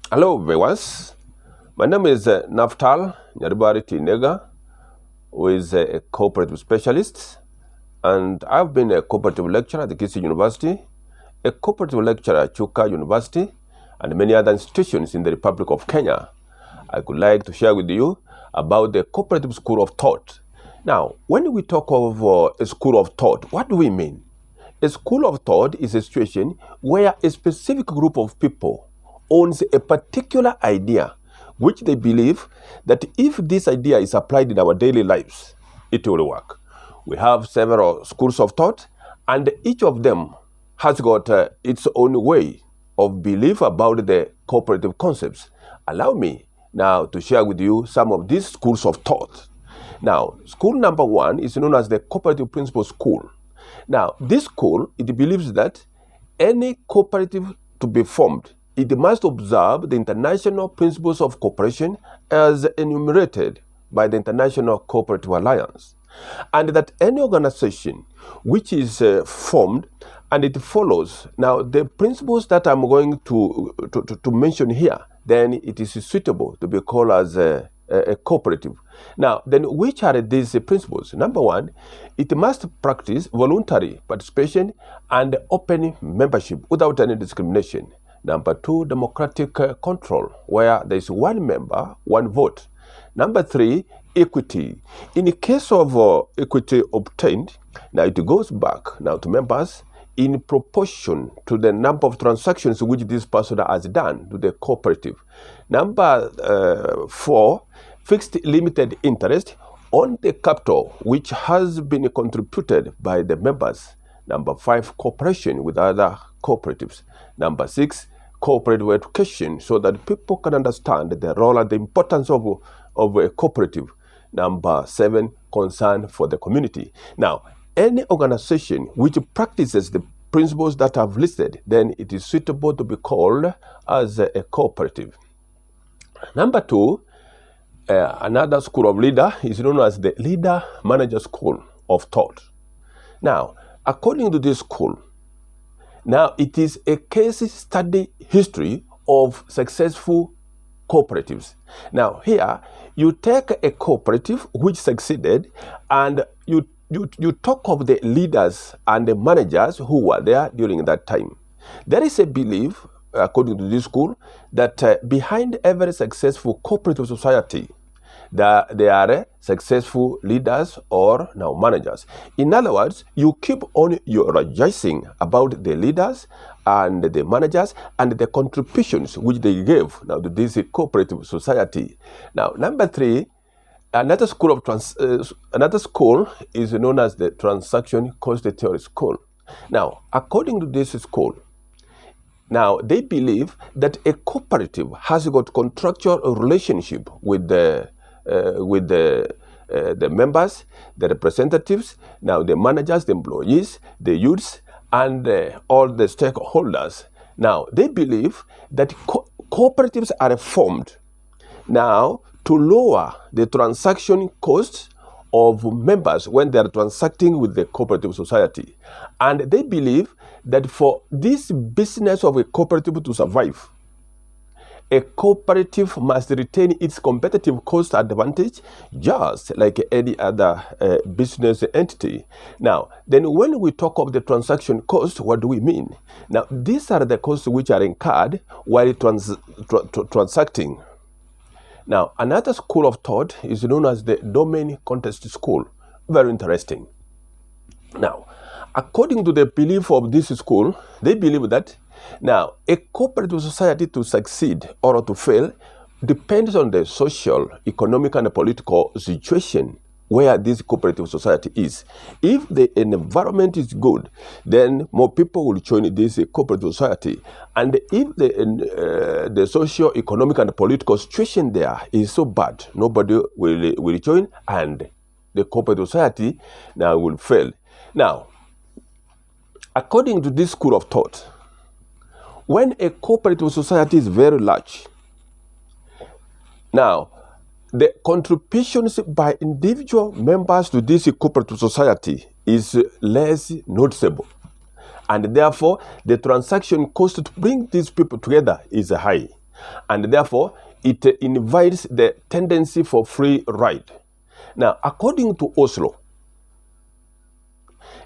Hello, viewers. My name is Naftal Nyaribari Tinega, who is a cooperative specialist, and I've been a cooperative lecturer at the Kisii University, a cooperative lecturer at Chuka University, and many other institutions in the Republic of Kenya. I would like to share with you about the cooperative school of thought. Now, when we talk of a school of thought, what do we mean? A school of thought is a situation where a specific group of people owns a particular idea which they believe that if this idea is applied in our daily lives, it will work. We have several schools of thought, and each of them has got its own way of belief about the cooperative concepts. Allow me now to share with you some of these schools of thought. Now, school number one is known as the Cooperative Principle School. Now, this school, it believes that any cooperative to be formed, it must observe the international principles of cooperation as enumerated by the International Cooperative Alliance, and that any organization which is formed and it follows now the principles that I'm going to mention here, then it is suitable to be called as a cooperative. Now, then which are these principles? Number one, it must practice voluntary participation and open membership without any discrimination. Number two, democratic control, where there is one member, one vote. Number three, equity. In the case of equity obtained, now it goes back now to members in proportion to the number of transactions which this person has done to the cooperative. Number four, fixed limited interest on the capital which has been contributed by the members. Number five, cooperation with other cooperatives. Number six, cooperative education, so that people can understand the role and the importance of a cooperative. Number seven, concern for the community. Now, any organization which practices the principles that I've listed, then it is suitable to be called as a cooperative. Number two, another school of leader is known as the leader-manager school of thought. Now, according to this school, now it is a case study history of successful cooperatives. Now, here you take a cooperative which succeeded, and you talk of the leaders and the managers who were there during that time. There is a belief, according to this school, that behind every successful cooperative society, there are successful leaders or now managers. In other words, you keep on eulogizing about the leaders and the managers and the contributions which they gave now to this cooperative society. Now, number three, another school is known as the transaction cost theory school. Now, according to this school, now they believe that a cooperative has got contractual relationship with the members, the representatives, now the managers, the employees, the youths, and all the stakeholders. Now, they believe that cooperatives are formed now to lower the transaction costs of members when they are transacting with the cooperative society. And they believe that for this business of a cooperative to survive, a cooperative must retain its competitive cost advantage just like any other business entity. Now, then when we talk of the transaction cost, what do we mean? Now, these are the costs which are incurred while transacting. Now, another school of thought is known as the domain contest school. Very interesting. Now, according to the belief of this school, they believe that now, a cooperative society to succeed or to fail depends on the social, economic, and political situation where this cooperative society is. If the environment is good, then more people will join this cooperative society. And if the social, economic, and political situation there is so bad, nobody will join, and the cooperative society now will fail. Now, according to this school of thought, when a cooperative society is very large, now the contributions by individual members to this cooperative society is less noticeable, and therefore the transaction cost to bring these people together is high. and therefore it invites the tendency for free ride. Now, according to Oslo,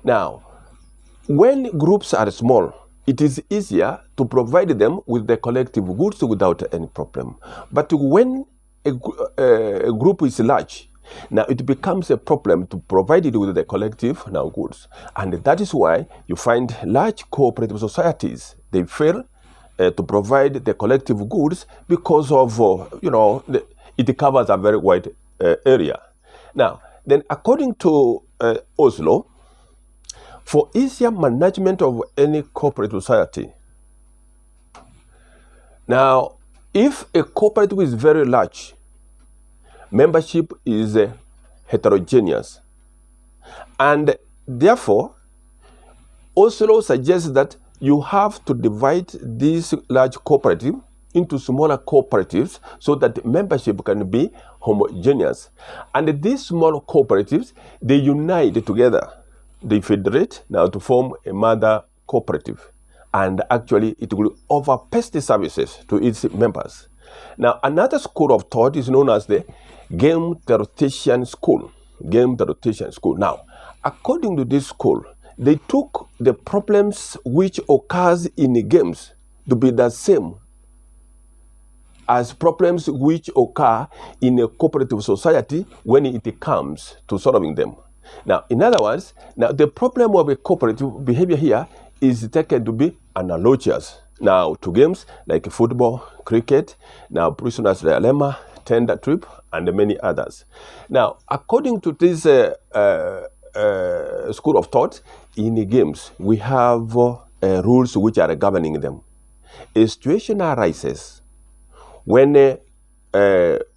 now, when groups are small, it is easier to provide them with the collective goods without any problem. But when a group is large, now it becomes a problem to provide it with the collective goods. And that is why you find large cooperative societies, they fail to provide the collective goods because of, it covers a very wide area. Now, then according to Oslo, for easier management of any cooperative society, now, if a cooperative is very large, membership is heterogeneous. And therefore, Oslo suggests that you have to divide this large cooperative into smaller cooperatives so that membership can be homogeneous. And these small cooperatives, they unite together. They federate now to form a mother cooperative. And actually, it will offer pest services to its members. Now, another school of thought is known as the game rotation school. Game rotation school. Now, according to this school, they took the problems which occurs in games to be the same as problems which occur in a cooperative society when it comes to solving them. Now, in other words, now the problem of a cooperative behavior here is taken to be analogous now to games like football, cricket, now prisoner's dilemma, tender trip, and many others. Now, according to this school of thought, in the games, we have rules which are governing them. A situation arises when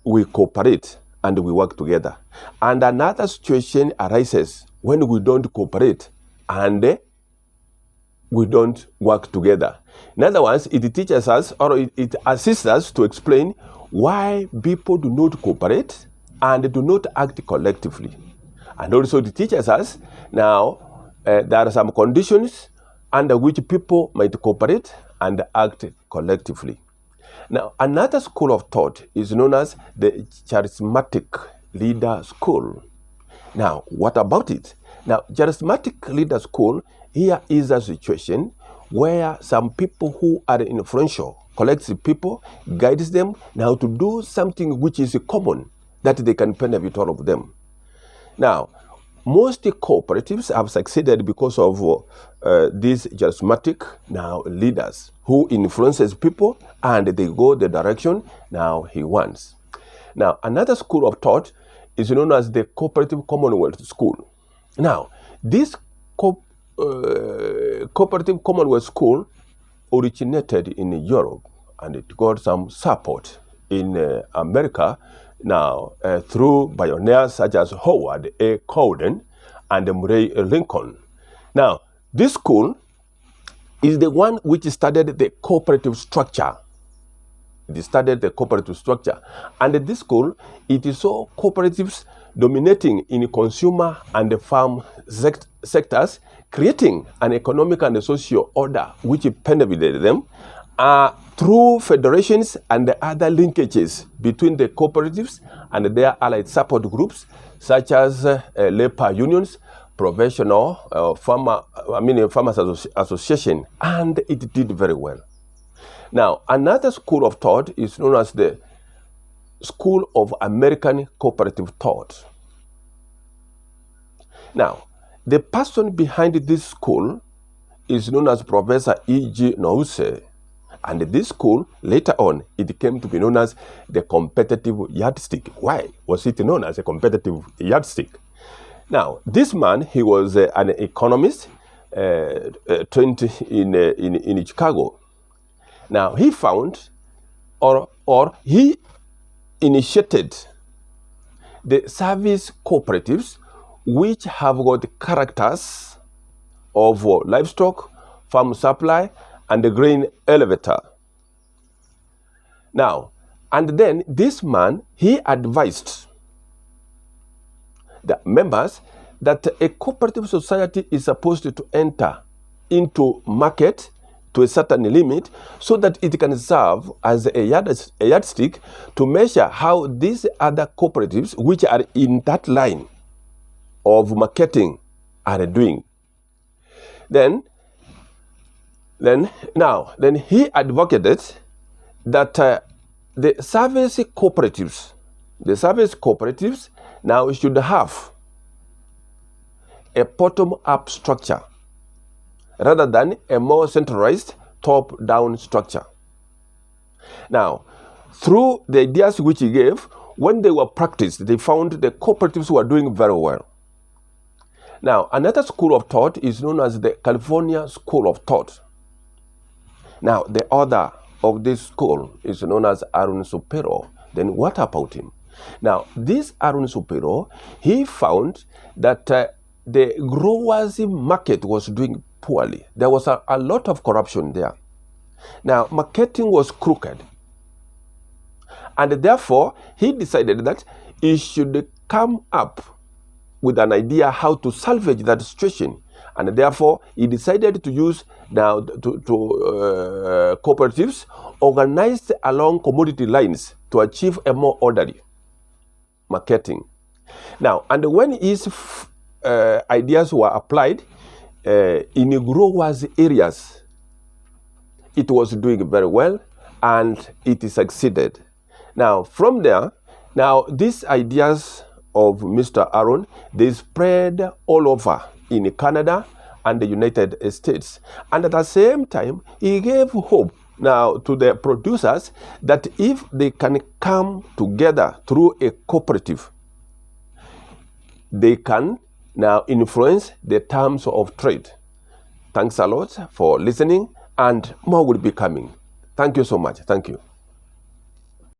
we cooperate and we work together. And another situation arises when we don't cooperate and we don't work together. In other words, it teaches us or it assists us to explain why people do not cooperate and do not act collectively. And also it teaches us now there are some conditions under which people might cooperate and act collectively. Now, another school of thought is known as the charismatic leader school. Now, what about it? Now, charismatic leader school, here is a situation where some people who are influential, collective people, guides them now to do something which is common, that they can benefit all of them. Now, most cooperatives have succeeded because of these charismatic leaders who influences people and they go the direction now he wants. Now, another school of thought is known as the Cooperative Commonwealth School. Now, this Cooperative Commonwealth School originated in Europe and it got some support in America now through pioneers such as Howard A. Cowden and Murray Lincoln. Now, this school is the one which studied the cooperative structure. It studied the cooperative structure. And this school, it saw cooperatives dominating in consumer and farm sectors, creating an economic and social order which benefited them through federations and other linkages between the cooperatives and their allied support groups, such as labor unions, professional farmers association, and it did very well. Now, another school of thought is known as the School of American Cooperative Thought. Now, the person behind this school is known as Professor E.G. Nouse. And this school, later on, it came to be known as the competitive yardstick. Why was it known as a competitive yardstick? Now, this man, he was an economist trained in Chicago. Now, he found or he initiated the service cooperatives which have got characters of livestock, farm supply, and the grain elevator. Now, and then this man, he advised the members that a cooperative society is supposed to enter into market to a certain limit so that it can serve as a yardstick to measure how these other cooperatives which are in that line of marketing are doing. Then he advocated that the service cooperatives now should have a bottom-up structure rather than a more centralized top-down structure. Now, through the ideas which he gave, when they were practiced, they found the cooperatives were doing very well. Now, another school of thought is known as the California School of Thought. Now, the author of this school is known as Aaron Supero. Then what about him? Now, this Aaron Supero, he found that the growers' market was doing poorly. There was a lot of corruption there. Now, marketing was crooked. And therefore, he decided that he should come up with an idea how to salvage that situation. And therefore, he decided to use now cooperatives organized along commodity lines to achieve a more orderly marketing. Now, and when his ideas were applied in growers' areas, it was doing very well and it succeeded. Now, from there, these ideas of Mr. Aaron, they spread all over in Canada and the United States. And at the same time, he gave hope now to the producers that if they can come together through a cooperative, they can now influence the terms of trade. Thanks a lot for listening, and more will be coming. Thank you so much. Thank you.